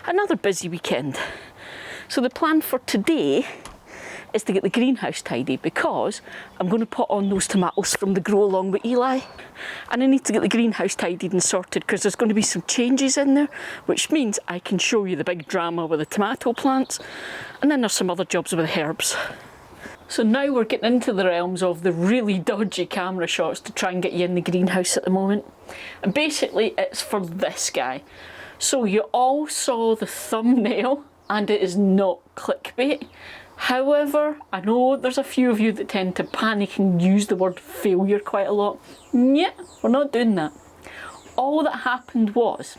another busy weekend. So the plan for today is to get the greenhouse tidy because I'm going to put on those tomatoes from the grow along with Eli. And I need to get the greenhouse tidied and sorted because there's going to be some changes in there, which means I can show you the big drama with the tomato plants. And then there's some other jobs with the herbs. So now we're getting into the realms of the really dodgy camera shots to try and get you in the greenhouse at the moment. And basically it's for this guy. So you all saw the thumbnail and it is not clickbait. However, I know there's a few of you that tend to panic and use the word failure quite a lot. Yeah, we're not doing that. All that happened was,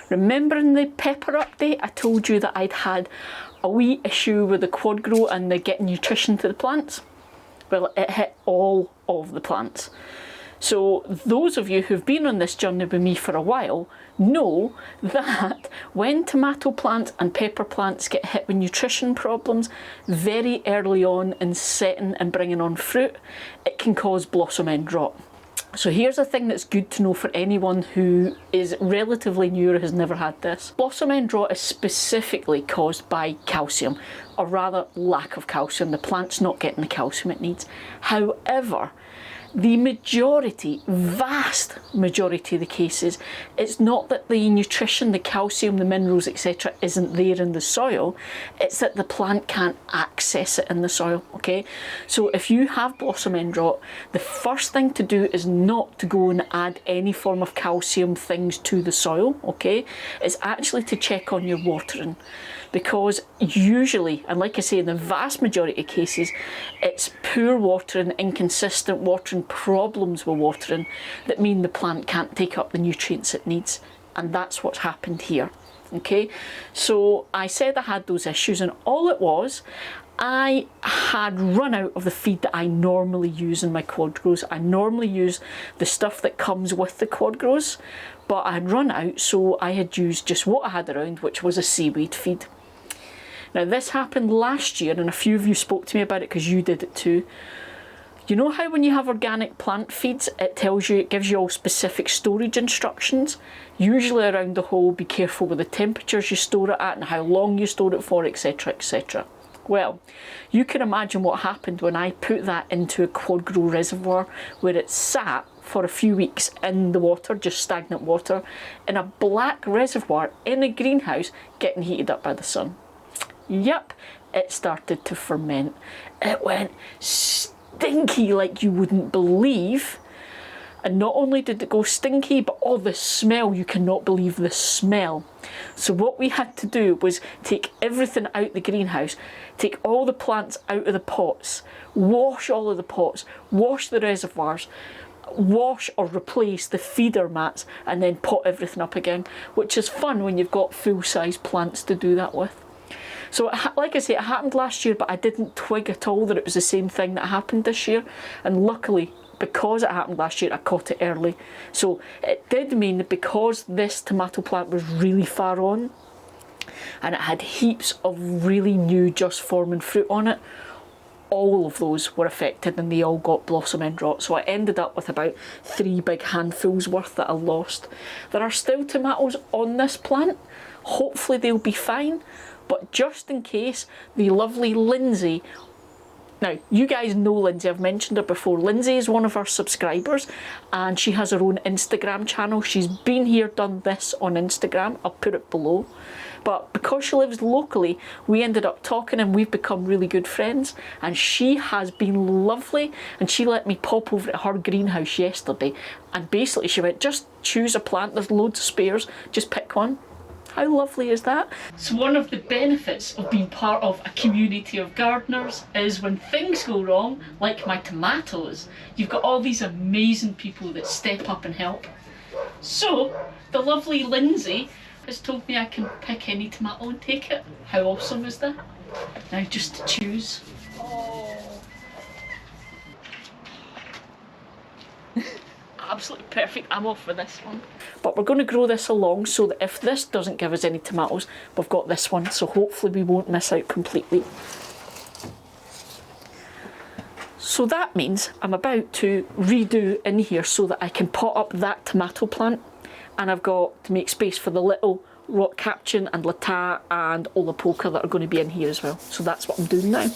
remember in the pepper update I told you that I'd had a wee issue with the quadgrow and the getting nutrition to the plants? Well, it hit all of the plants. So those of you who've been on this journey with me for a while know that when tomato plants and pepper plants get hit with nutrition problems very early on in setting and bringing on fruit, it can cause blossom end rot. So here's a thing that's good to know for anyone who is relatively new or has never had this. Blossom end rot is specifically caused by calcium, or rather lack of calcium. The plant's not getting the calcium it needs. However, the majority, vast majority of the cases, it's not that the nutrition, the calcium, the minerals, etc. isn't there in the soil, it's that the plant can't access it in the soil, okay? So if you have blossom end rot, the first thing to do is not to go and add any form of calcium things to the soil, okay? It's actually to check on your watering. Because usually, and like I say, in the vast majority of cases, it's poor watering, inconsistent watering, problems with watering that mean the plant can't take up the nutrients it needs. And that's what's happened here. Okay, so I said I had those issues, and all it was, I had run out of the feed that I normally use in my quadgrows. I normally use the stuff that comes with the quadgrows, but I had run out, so I had used just what I had around, which was a seaweed feed. Now this happened last year, and a few of you spoke to me about it because you did it too. You know how when you have organic plant feeds, it tells you, it gives you all specific storage instructions, usually around the whole be careful with the temperatures you store it at and how long you store it for, etc, etc. Well, you can imagine what happened when I put that into a quadgrow reservoir where it sat for a few weeks in the water, just stagnant water, in a black reservoir in a greenhouse getting heated up by the sun. Yep, it started to ferment. It went stinky like you wouldn't believe. And not only did it go stinky, but all the smell, you cannot believe the smell. So what we had to do was take everything out the greenhouse, take all the plants out of the pots, wash all of the pots, wash the reservoirs, wash or replace the feeder mats, and then pot everything up again, which is fun when you've got full-size plants to do that with. So like I say, it happened last year, but I didn't twig at all that it was the same thing that happened this year. And luckily, because it happened last year, I caught it early. So it did mean that because this tomato plant was really far on, and it had heaps of really new just forming fruit on it, all of those were affected and they all got blossom end rot. So I ended up with about 3 big handfuls worth that I lost. There are still tomatoes on this plant. Hopefully they'll be fine. But just in case, the lovely Lindsay, now you guys know Lindsay, I've mentioned her before. Lindsay is one of our subscribers and she has her own Instagram channel. She's been here, done this on Instagram. I'll put it below. But because she lives locally, we ended up talking and we've become really good friends. And she has been lovely and she let me pop over at her greenhouse yesterday. And basically she went, just choose a plant, there's loads of spares, just pick one. How lovely is that? So one of the benefits of being part of a community of gardeners is when things go wrong, like my tomatoes, you've got all these amazing people that step up and help. So the lovely Lindsay has told me I can pick any tomato and take it. How awesome is that? Now just to choose. Oh. Absolutely perfect. I'm off for this one. But we're going to grow this along so that if this doesn't give us any tomatoes, we've got this one, so hopefully we won't miss out completely. So that means I'm about to redo in here so that I can pot up that tomato plant, and I've got to make space for the little rock caption and lata and olapoka that are going to be in here as well. So that's what I'm doing now.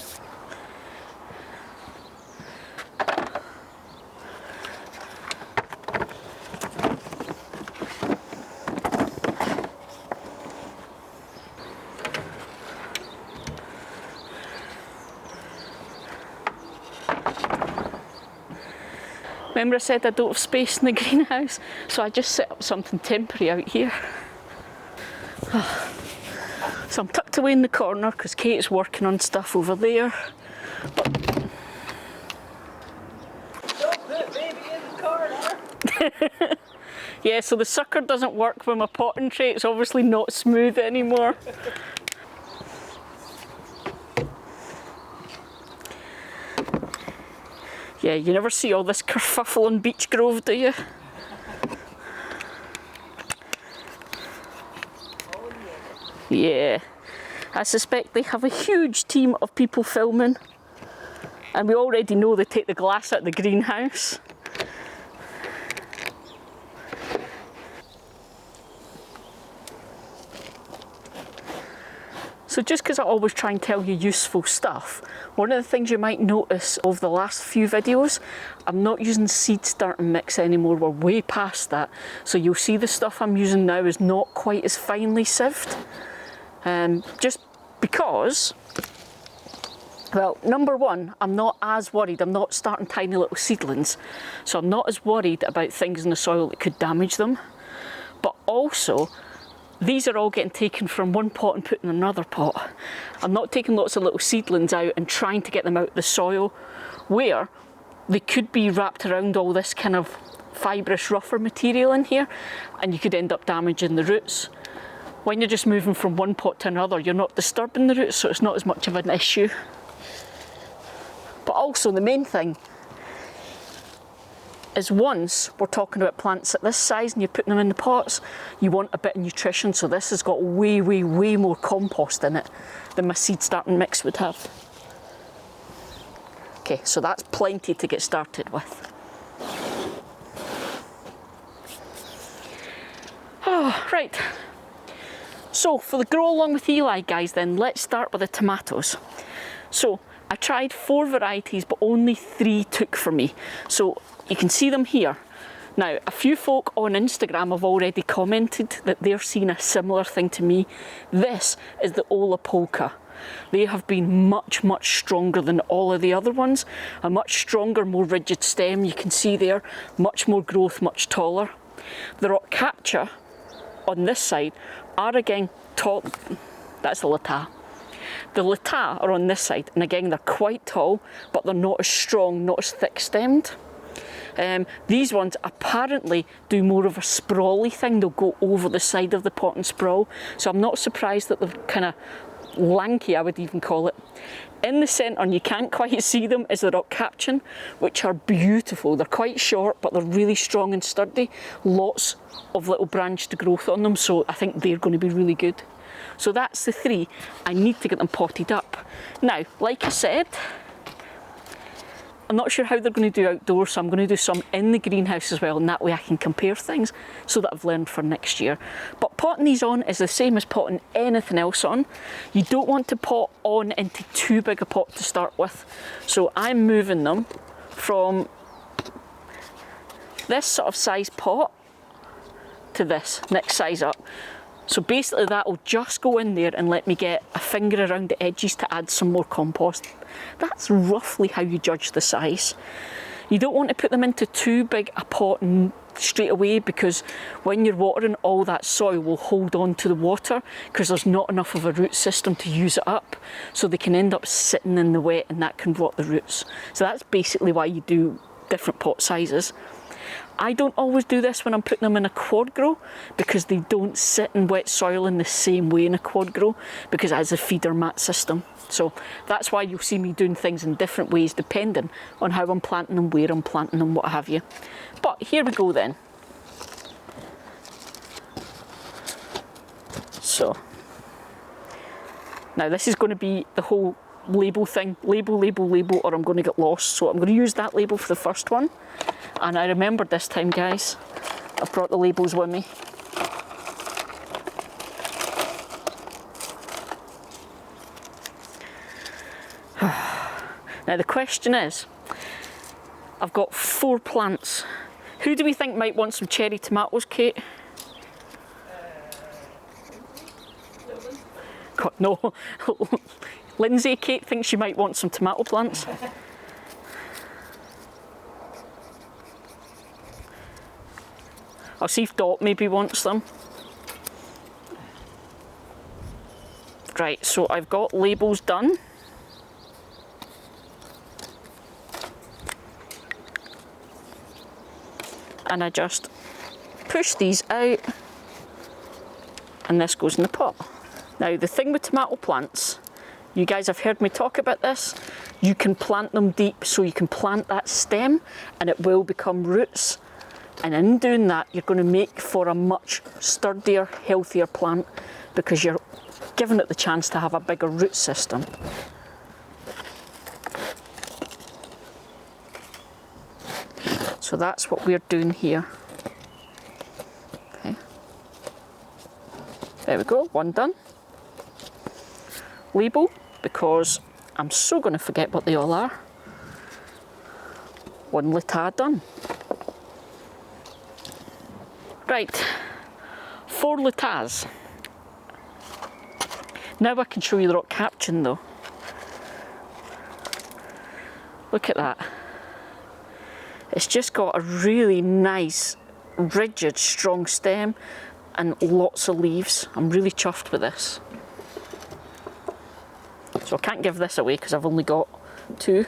Remember I said I don't have space in the greenhouse, so I just set up something temporary out here. So I'm tucked away in the corner because Kate's working on stuff over there. Don't put baby in the corner. Yeah, so the sucker doesn't work with my potting tray. It's obviously not smooth anymore. Yeah, you never see all this kerfuffle on Beech Grove, do you? Yeah, I suspect they have a huge team of people filming, and we already know they take the glass out of the greenhouse. So just because I always try and tell you useful stuff, one of the things you might notice over the last few videos, I'm not using seed starting mix anymore. We're way past that. So you'll see the stuff I'm using now is not quite as finely sieved. Just because, well, number one, I'm not as worried. I'm not starting tiny little seedlings. So I'm not as worried about things in the soil that could damage them. But also, these are all getting taken from one pot and put in another pot. I'm not taking lots of little seedlings out and trying to get them out of the soil where they could be wrapped around all this kind of fibrous, rougher material in here, and you could end up damaging the roots. When you're just moving from one pot to another, you're not disturbing the roots, so it's not as much of an issue. But also the main thing is once we're talking about plants at this size and you're putting them in the pots, you want a bit of nutrition. So this has got way, way, way more compost in it than my seed starting mix would have. Okay, so that's plenty to get started with. Oh, right. So for the grow along with Eli guys then, let's start with the tomatoes. So I tried 4 varieties, but only 3 took for me. So you can see them here. Now, a few folk on Instagram have already commented that they're seeing a similar thing to me. This is the olapoka. They have been much, much stronger than all of the other ones. A much stronger, more rigid stem, you can see there. Much more growth, much taller. The rock capture on this side are again tall. That's the lata. The lata are on this side, and again they're quite tall, but they're not as strong, not as thick stemmed. These ones apparently do more of a sprawly thing. They'll go over the side of the pot and sprawl. So I'm not surprised that they're kind of lanky, I would even call it. In the centre, and you can't quite see them, is the rock caption, which are beautiful. They're quite short, but they're really strong and sturdy. Lots of little branched growth on them, so I think they're going to be really good. So that's the 3. I need to get them potted up. Now, like I said, I'm not sure how they're going to do outdoors, so I'm going to do some in the greenhouse as well, and that way I can compare things so that I've learned for next year. But potting these on is the same as potting anything else on. You don't want to pot on into too big a pot to start with. So I'm moving them from this sort of size pot to this next size up. So basically that will just go in there and let me get a finger around the edges to add some more compost. That's roughly how you judge the size. You don't want to put them into too big a pot straight away, because when you're watering, all that soil will hold on to the water because there's not enough of a root system to use it up. So they can end up sitting in the wet and that can rot the roots. So that's basically why you do different pot sizes. I don't always do this when I'm putting them in a quadgrow, because they don't sit in wet soil in the same way in a quadgrow, because it has a feeder mat system. So that's why you'll see me doing things in different ways depending on how I'm planting them, where I'm planting them, what have you. But here we go then. So now this is going to be the whole label thing. Label, label, label, or I'm going to get lost. So I'm going to use that label for the first one. And I remembered this time, guys, I've brought the labels with me. Now the question is, I've got 4 plants. Who do we think might want some cherry tomatoes, Kate? God, no. Lindsay, Kate thinks she might want some tomato plants. I'll see if Dot maybe wants them. Right, so I've got labels done. And I just push these out and this goes in the pot. Now the thing with tomato plants, you guys have heard me talk about this, you can plant them deep, so you can plant that stem and it will become roots. And in doing that, you're going to make for a much sturdier, healthier plant because you're giving it the chance to have a bigger root system. So that's what we're doing here. Okay. There we go, one done. Label, because I'm so going to forget what they all are. 1 lita done. Right, 4 litas. Now I can show you the rock caption though. Look at that. It's just got a really nice, rigid, strong stem and lots of leaves. I'm really chuffed with this. So I can't give this away because I've only got 2.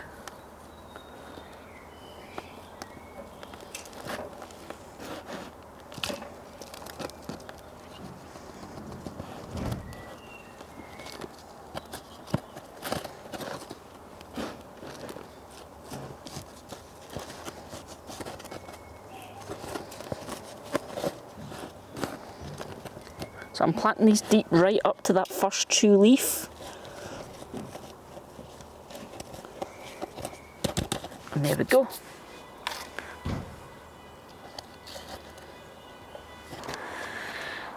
So I'm planting these deep right up to that first true leaf. And there we go.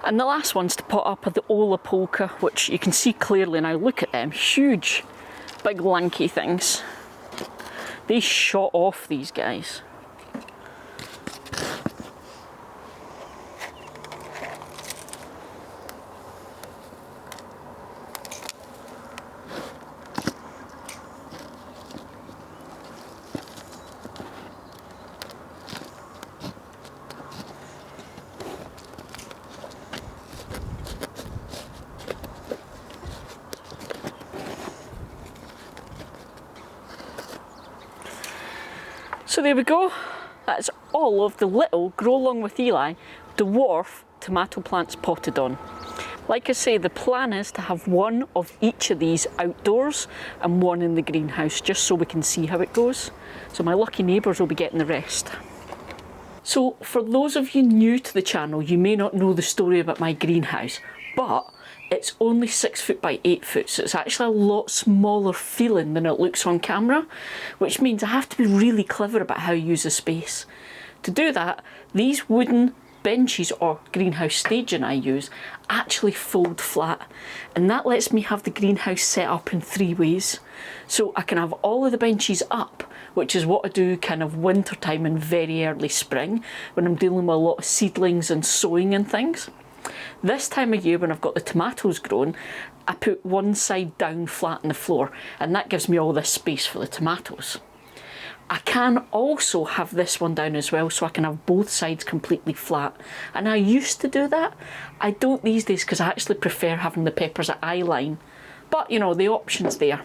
And the last ones to put up are the Ola Polka, which you can see clearly now. Look at them, huge, big lanky things. They shot off, these guys. So there we go, that's all of the little Grow Along with Eli dwarf tomato plants potted on. Like I say, the plan is to have 1 of each of these outdoors and 1 in the greenhouse, just so we can see how it goes. So my lucky neighbours will be getting the rest. So for those of you new to the channel, you may not know the story about my greenhouse, but it's only 6 foot by 8 foot, so it's actually a lot smaller feeling than it looks on camera, which means I have to be really clever about how I use the space. To do that, these wooden benches or greenhouse staging I use actually fold flat, and that lets me have the greenhouse set up in 3 ways. So I can have all of the benches up, which is what I do kind of winter time and very early spring when I'm dealing with a lot of seedlings and sowing and things. This time of year when I've got the tomatoes grown, I put one side down flat on the floor, and that gives me all this space for the tomatoes. I can also have this one down as well, so I can have both sides completely flat. And I used to do that. I don't these days because I actually prefer having the peppers at eye line. But you know, the option's there.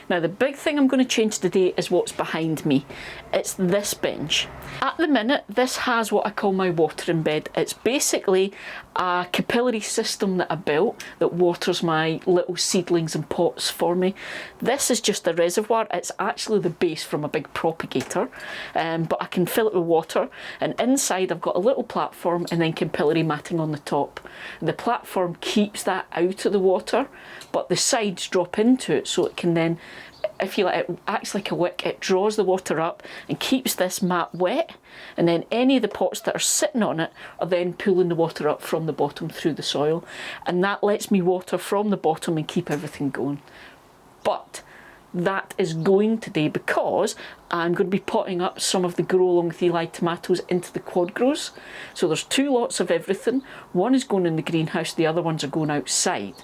Now the big thing I'm going to change today is what's behind me. It's this bench. At the minute, this has what I call my watering bed. It's basically a capillary system that I built that waters my little seedlings and pots for me. This is just a reservoir. It's actually the base from a big propagator, but I can fill it with water, and inside I've got a little platform and then capillary matting on the top. The platform keeps that out of the water, but the sides drop into it, so it can then, if you like, it acts like a wick. It draws the water up and keeps this mat wet, and then any of the pots that are sitting on it are then pulling the water up from the bottom through the soil, and that lets me water from the bottom and keep everything going. But that is going today because I'm going to be potting up some of the grow along with Eli tomatoes into the quadgrows. So there's 2 lots of everything. One is going in the greenhouse, the other ones are going outside.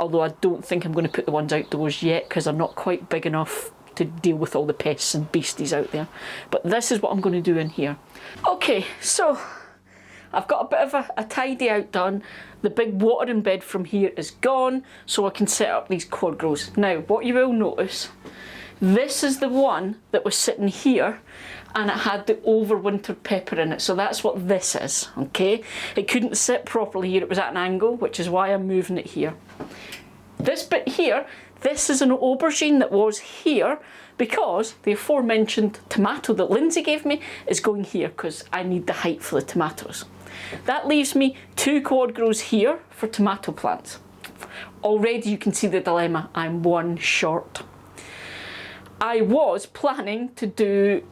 Although I don't think I'm going to put the ones outdoors yet because they're not quite big enough to deal with all the pests and beasties out there. But this is what I'm going to do in here. Okay, so I've got a bit of a tidy out done. The big watering bed from here is gone, so I can set up these quadgrows. Now, what you will notice, this is the one that was sitting here and it had the overwintered pepper in it. So that's what this is, okay? It couldn't sit properly here, it was at an angle, which is why I'm moving it here. This bit here, this is an aubergine that was here because the aforementioned tomato that Lindsay gave me is going here because I need the height for the tomatoes. That leaves me 2 quadgrows here for tomato plants. Already you can see the dilemma, I'm 1 short. I was planning to do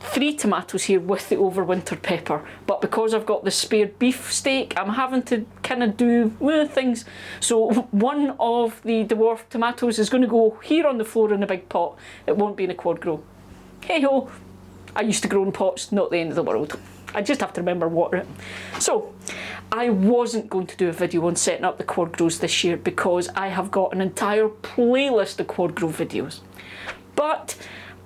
3 tomatoes here with the overwintered pepper, but because I've got the spare beefsteak, I'm having to kind of do things. So one of the dwarf tomatoes is going to go here on the floor in a big pot. It won't be in a quadgrow. Hey ho! I used to grow in pots, not the end of the world. I just have to remember water it. So I wasn't going to do a video on setting up the quadgrows this year because I have got an entire playlist of quadgrow videos. But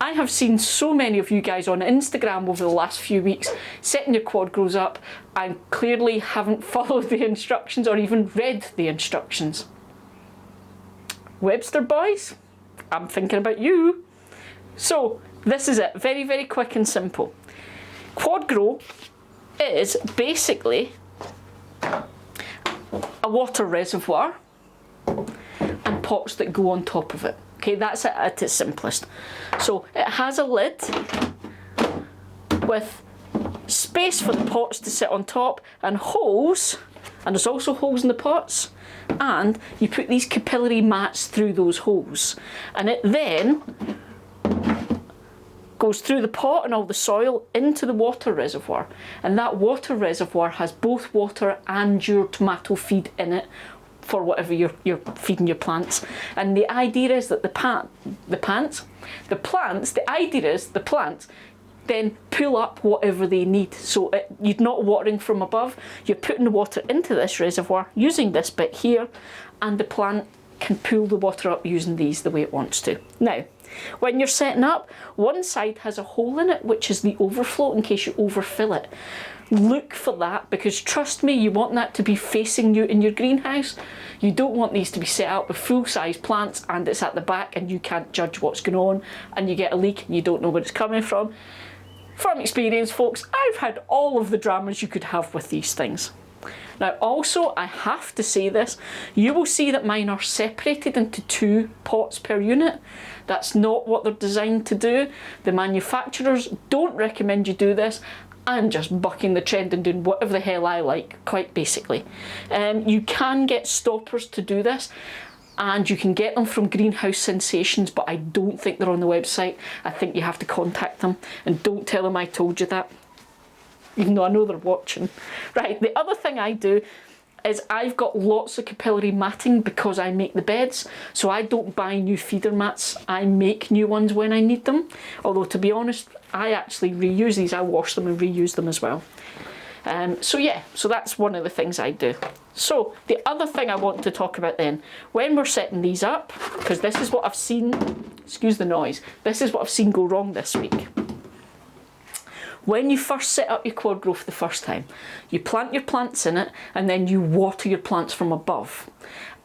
I have seen so many of you guys on Instagram over the last few weeks setting your quadgrows up and clearly haven't followed the instructions or even read the instructions. Webster boys, I'm thinking about you. So this is it, very, very quick and simple. Quadgrow is basically a water reservoir and pots that go on top of it. Okay, that's it at its simplest. So it has a lid with space for the pots to sit on top and holes, and there's also holes in the pots, and you put these capillary mats through those holes, and it then goes through the pot and all the soil into the water reservoir, and that water reservoir has both water and your tomato feed in it for whatever you're feeding your plants. And the idea is that the plants then pull up whatever they need. So you're not watering from above, you're putting the water into this reservoir using this bit here, and the plant can pull the water up using these the way it wants to. Now, when you're setting up, one side has a hole in it, which is the overflow in case you overfill it. Look for that, because trust me, you want that to be facing you in your greenhouse. You don't want these to be set up with full-size plants and it's at the back and you can't judge what's going on and you get a leak and you don't know where it's coming from. From experience, folks, I've had all of the dramas you could have with these things. Now also, I have to say this, you will see that mine are separated into 2 pots per unit. That's not what they're designed to do. The manufacturers don't recommend you do this. I'm just bucking the trend and doing whatever the hell I like, quite basically. You can get stoppers to do this, and you can get them from Greenhouse Sensations, but I don't think they're on the website. I think you have to contact them, and don't tell them I told you that, even though I know they're watching. Right, the other thing I do is I've got lots of capillary matting because I make the beds, so I don't buy new feeder mats, I make new ones when I need them. Although to be honest, I actually reuse these, I wash them and reuse them as well. So yeah, so that's one of the things I do. So the other thing I want to talk about then, when we're setting these up, because this is what I've seen, excuse the noise, this is what I've seen go wrong this week. When you first set up your quadgrow for the first time, you plant your plants in it and then you water your plants from above.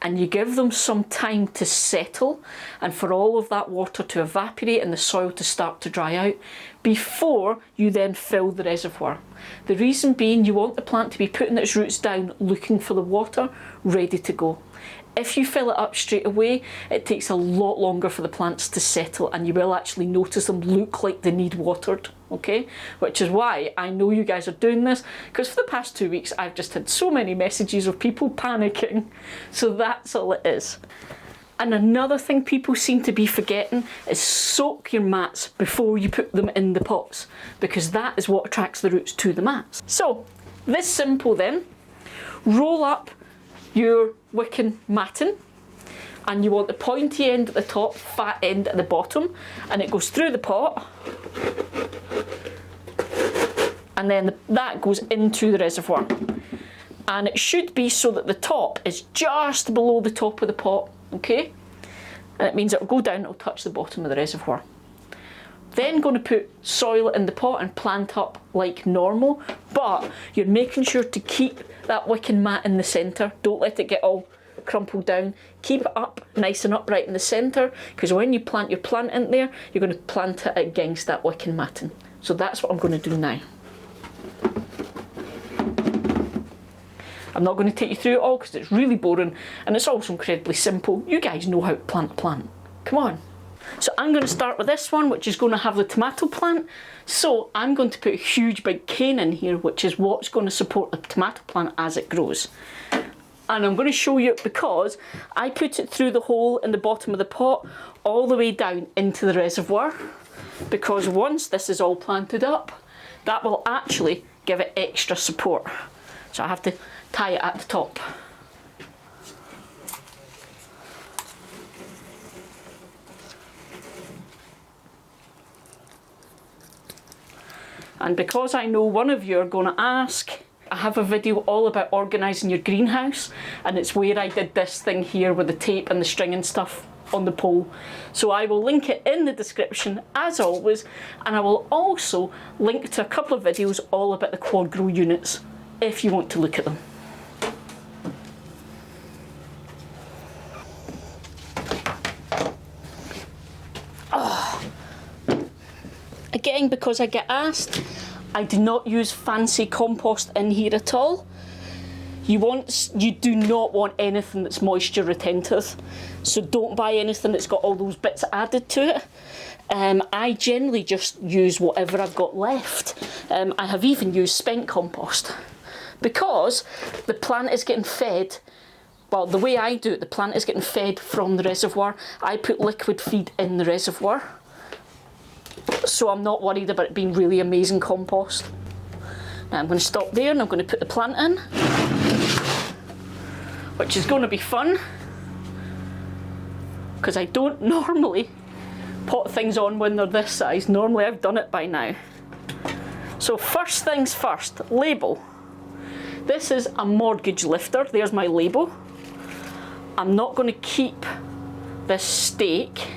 And you give them some time to settle and for all of that water to evaporate and the soil to start to dry out before you then fill the reservoir. The reason being, you want the plant to be putting its roots down, looking for the water, ready to go. If you fill it up straight away, it takes a lot longer for the plants to settle and you will actually notice them look like they need watered, okay? Which is why I know you guys are doing this, because for the past 2 weeks I've just had so many messages of people panicking. So that's all it is. And another thing people seem to be forgetting is soak your mats before you put them in the pots, because that is what attracts the roots to the mats. So this simple then, roll up your wicking matting, and you want the pointy end at the top, fat end at the bottom, and it goes through the pot, and then that goes into the reservoir. And it should be so that the top is just below the top of the pot, okay? And it means it'll go down, it'll touch the bottom of the reservoir. Then going to put soil in the pot and plant up like normal, but you're making sure to keep that wicking mat in the centre. Don't let it get all crumpled down. Keep it up nice and upright in the centre, because when you plant your plant in there, you're going to plant it against that wicking matting. So that's what I'm going to do now. I'm not going to take you through it all because it's really boring, and it's also incredibly simple. You guys know how to plant a plant. Come on. So I'm going to start with this one, which is going to have the tomato plant. So I'm going to put a huge big cane in here, which is what's going to support the tomato plant as it grows. And I'm going to show you it because I put it through the hole in the bottom of the pot all the way down into the reservoir, because once this is all planted up, that will actually give it extra support. So I have to tie it at the top. And because I know one of you are going to ask, I have a video all about organising your greenhouse, and it's where I did this thing here with the tape and the string and stuff on the pole. So I will link it in the description as always, and I will also link to a couple of videos all about the quadgrow units if you want to look at them. Again, because I get asked, I do not use fancy compost in here at all. You do not want anything that's moisture retentive, so don't buy anything that's got all those bits added to it. I generally just use whatever I've got left. I have even used spent compost, because the plant is getting fed. Well, the way I do it, the plant is getting fed from the reservoir. I put liquid feed in the reservoir, so I'm not worried about it being really amazing compost. Now I'm going to stop there and I'm going to put the plant in, which is going to be fun, because I don't normally pot things on when they're this size. Normally I've done it by now. So first things first, label. This is a mortgage lifter. There's my label. I'm not going to keep this stake,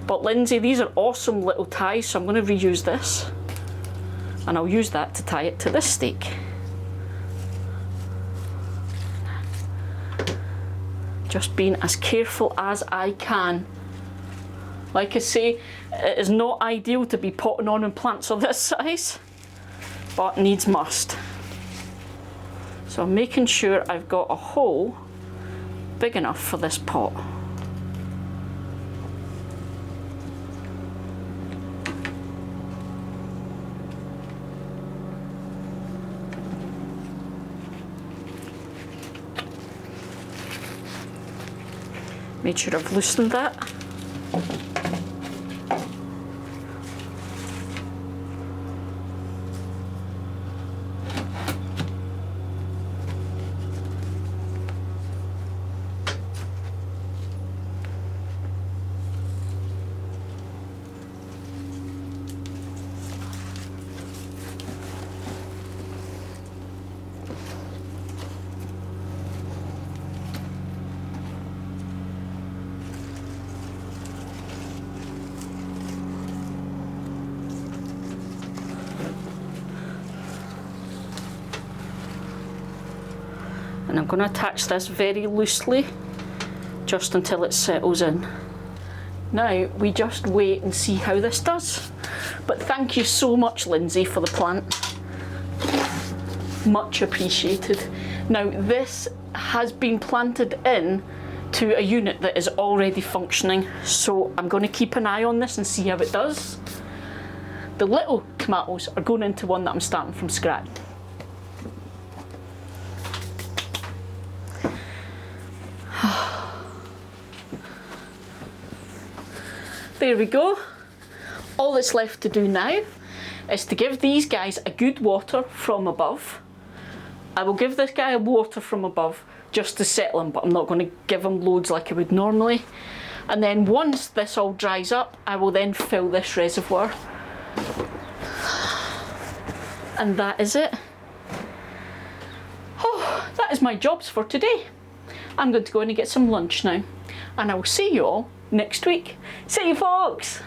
but Lindsay, these are awesome little ties, so I'm going to reuse this, and I'll use that to tie it to this stake. Just being as careful as I can. Like I say, it is not ideal to be potting on when plants are this size, but needs must. So I'm making sure I've got a hole big enough for this pot. Made sure I've loosened that. And I'm going to attach this very loosely just until it settles in. Now we just wait and see how this does. But thank you so much, Lindsay, for the plant. Much appreciated. Now this has been planted in to a unit that is already functioning, so I'm going to keep an eye on this and see how it does. The little tomatoes are going into one that I'm starting from scratch. There we go. All that's left to do now is to give these guys a good water from above. I will give this guy a water from above just to settle them, but I'm not going to give them loads like I would normally. And then once this all dries up, I will then fill this reservoir. And that is it. Oh, that is my jobs for today. I'm going to go in and get some lunch now. And I will see you all next week. See you, folks!